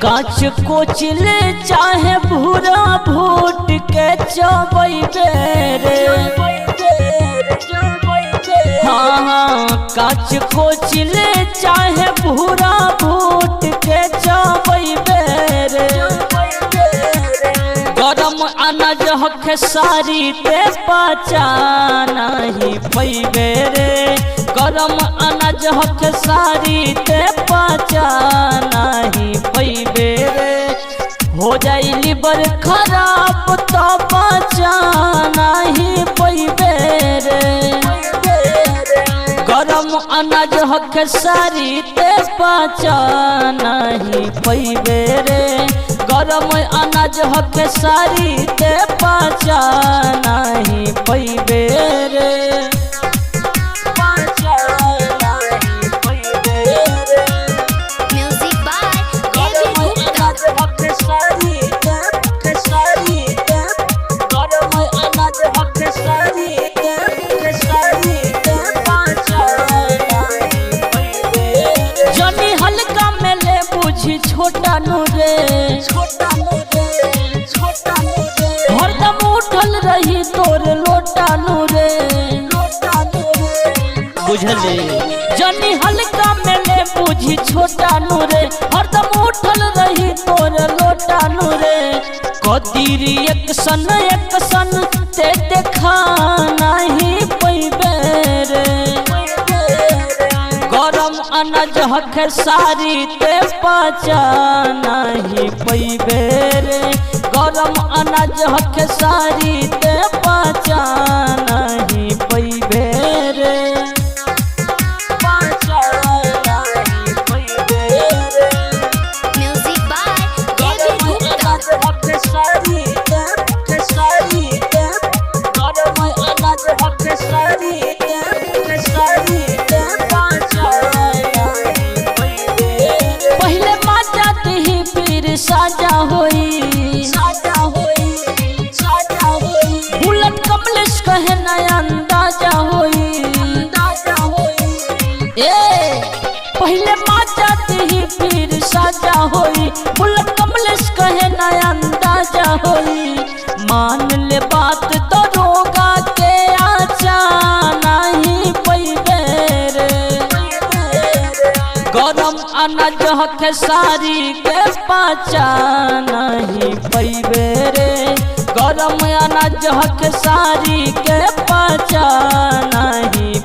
काच कोचिले चाहे भूरा भूट के चबैबे रे। हाँ हाँ काच कोचिले चाहे भूरा भूट के चबैबे रे। गरम अनाज हक सारी ते पचा नहीं पैबे रे। गरम अनाज हक सारी ते पचा नहीं पैबे रे। हो जाई लीवर खराब तो पचा नहीं पैबे रे। गरम अनाज हक सारी ते पचा नहीं पैबे रे। गरम अनाज हक सारी ते पचा नहीं पैबे रे। जनी हल्का में ले बुझी छोटा नूरे। हरदम उठल रही तोर लोटा नूरे। बुझले जनी हल्का में ले बुझी छोटा नूरे। हरदम उठल रही तोर लोटा नूरे। कदीरी एक सन ते देखा नहीं पैबे रे। गरम अनाज हक सारी ते पचा नहीं पैबे रे। गरम अनाज हक सारी ते पचा नहीं पैबे रे। पहले माचा ही फिर साजा होई। बुलेट कमलेश कहे नया अंदाजा होई। ए पहले माचा ही फिर साजा होई। बुलेट कमलेश कहे नया अंदाजा होई। मान ले बात तो रोगा के आचा नहीं पैबे रे। गरम अनाज हक सारी के पचा नहीं पैबे रे। गरम अनाज हक सारी के पचा नहीं